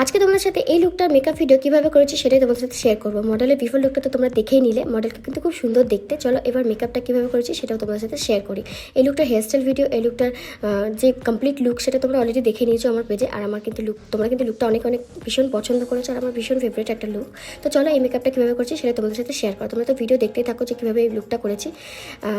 আজকে তোমাদের সাথে এই লুকটার মেকআপ ভিডিও কিভাবে করেছি সেটাই তোমাদের সাথে শেয়ার করবো। মডেলের বিফোর লুকটা তো তোমরা দেখেই নিলে, মডেলকে কিন্তু খুব সুন্দর দেখতে। চলো এবার মেকআপটা কিভাবে করেছি সেটাও তোমাদের সাথে শেয়ার করি। এই লুকটার হেয়ারস্টাইল ভিডিও, এই লুকটার যে কমপ্লিট লুক সেটা তোমরা অলরেডি দেখে নিয়েছো আমার পেজে। আর আমার কিন্তু তোমরা কিন্তু লুকটা অনেক ভীষণ পছন্দ করেছো আর আমার ভীষণ ফেভারিট একটা লুক। তো চলো এই মেকআপটা কীভাবে করছি সেটা তোমাদের সাথে শেয়ার করো। তোমরা তো ভিডিও দেখতেই থাকো যে কীভাবে এই লুকটা করেছি।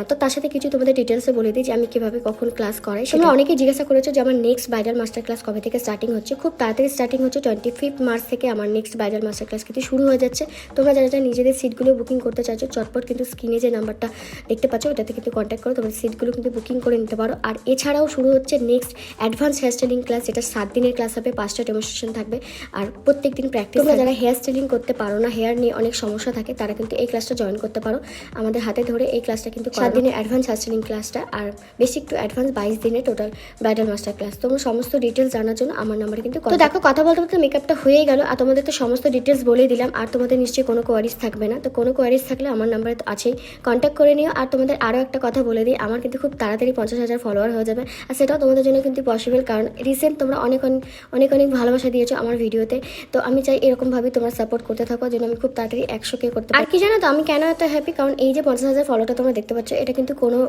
তো তার সাথে কিছু তোমাদের ডিটেলসে বলে দিই যে আমি কীভাবে কখন ক্লাস করাই। তোমরা অনেকেই জিজ্ঞাসা করেছো যে আমার নেক্সট ব্রাইডাল মাস্টার ক্লাস কবে থেকে স্টার্টিং হচ্ছে। খুব তাড়াতাড়ি স্টার্টিং হচ্ছে 25 মার্চ থেকে আমার নেক্সট ব্রাইডাল মাস্টার ক্লাস কিন্তু শুরু হয়ে যাচ্ছে। তোমরা যারা যারা নিজেদের সিটগুলো বুকিং করতে চাইছো চটপট কিন্তু স্ক্রিনে যে নাম্বারটা দেখতে পাচ্ছ ওটাতে কিন্তু কন্ট্যাক্ট করো, তোমাদের সিটগুলো কিন্তু বুকিং করে নিতে পারো। আর এছাড়াও শুরু হচ্ছে next advance hair styling class, যেটা 7 দিনের ক্লাস হবে, 5টা ডেমনস্ট্রেশন থাকবে আর প্রত্যেক দিন প্র্যাকটিস। তোমরা যারা হেয়ার স্টাইলিং করতে পারো না, হেয়ার নিয়ে অনেক সমস্যা থাকে, তারা কিন্তু এই ক্লাসটা জয়েন করতে পারো। আমাদের হাতে ধরে এই ক্লাসটা কিন্তু 7 দিনের অ্যাডভান্স হেয়ার স্টাইলিং ক্লাসটা, আর বেসিক টু অ্যাডভান্স 22 দিনের টোটাল ব্রাইডাল মাস্টার ক্লাস। তোমরা সমস্ত ডিটেলস জানার জন্য আমার নাম্বারে কিন্তু তো দেখো কথা বলতে বলতে মেকআপটা হয়েই গেল আর তোমাদের তো সমস্ত ডিটেলস বলেই দিলাম। আর তোমাদের নিশ্চয়ই কোনো কোয়ারিজ থাকবে না, তো কোনো কোয়ারিজ থাকলে আমার নাম্বারে তো আছেই, কন্ট্যাক্ট করে নিও। আর তোমাদের আরও একটা কথা বলে দিই, আমার কিন্তু খুব তাড়াতাড়ি 50,000 ফলোয়ার হয়ে যাবে আর সেটাও তোমাদের জন্য কিন্তু পসিবল, কারণ রিসেন্ট তোমরা অনেক ভালোবাসা দিয়েছো আমার ভিডিওতে। তো আমি চাই এরকমভাবেই তোমরা সাপোর্ট করতে থাকো যেন আমি খুব তাড়াতাড়ি 100K করতে পারি। আর কি জানো তো আমি কেন এত হ্যাপি, কারণ এই যে 50,000 ফলোটা তোমরা দেখতে পাচ্ছ এটা কিন্তু কোনো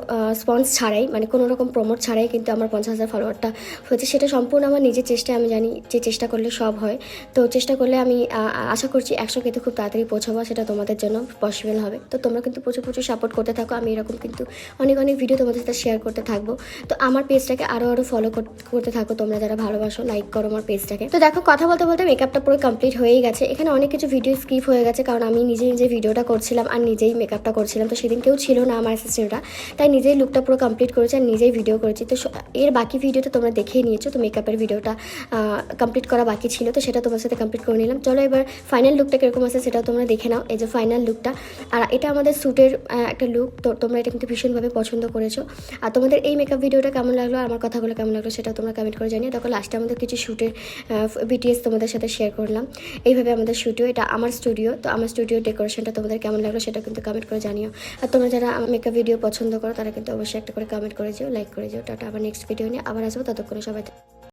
স্পন্স ছাড়াই, মানে কোনো রকম প্রমোট ছাড়াই কিন্তু আমার 50,000 ফলোয়ারটা হয়েছে। সেটা সম্পূর্ণ আমার নিজের চেষ্টায়। আমি জানি যে চেষ্টা করলে সব হয়, তো চেষ্টা করলে আমি আশা করছি 100K খুব তাড়াতাড়ি পৌঁছাবো, সেটা তোমাদের জন্য পসিবল হবে। তো তোমরা কিন্তু প্রচুর সাপোর্ট করতে থাকো, আমি এরকম কিন্তু অনেক ভিডিও তোমাদের সাথে শেয়ার করতে থাকবো। তো আমার পেজটাকে আরও ফলো করতে থাকো, তোমরা যারা ভালোবাসো লাইক করো আমার পেজটাকে। তো দেখো কথা বলতে বলতে মেকআপটা পুরো কমপ্লিট হয়েই গেছে। এখানে অনেক কিছু ভিডিও স্কিপ হয়ে গেছে, কারণ আমি নিজে ভিডিওটা করছিলাম আর নিজেই মেকআপটা করছিলাম। তো সেদিন কেউ ছিল না আমার অ্যাসিস্ট্যান্টরা, তাই নিজেই লুকটা পুরো কমপ্লিট করেছি আর নিজেই ভিডিও করেছি। তো এর বাকি ভিডিওটা তোমরা দেখেই নিয়েছো, তো মেকআপের ভিডিওটা কমপ্লিট করা বাকি ছিল, তো সেটা তোমার সাথে কমপ্লিট করে নিলাম। চলো এবার ফাইনাল লুকটা কীরকম আছে সেটাও তোমরা দেখে নাও। এই যে ফাইনাল লুকটা, আর এটা আমাদের শ্যুটের একটা লুক। তো তোমরা এটা কিন্তু ভীষণভাবে পছন্দ করেছো। আর তোমাদের এই মেকআপ ভিডিওটা কেমন লাগলো, আমার কথাগুলো কেমন লাগলো সেটাও তোমরা কমেন্ট করে জানিও। তখন লাস্টে আমাদের কিছু শ্যুটের বিটিএস তোমাদের সাথে শেয়ার করলাম। এইভাবে আমাদের স্টুডিও, এটা আমার স্টুডিও, তো আমার স্টুডিওর ডেকোরেশনটা তোমাদের কেমন লাগলো সেটা কিন্তু কমেন্ট করে জানিও। আর তোমরা যারা আমার মেকআপ ভিডিও পছন্দ করো তারা কিন্তু অবশ্যই একটা করে কমেন্ট করে যেও, লাইক করে যেও। টাটা, আবার নেক্সট ভিডিও নিয়ে আবার আসবো, ততক্ষণে সবাই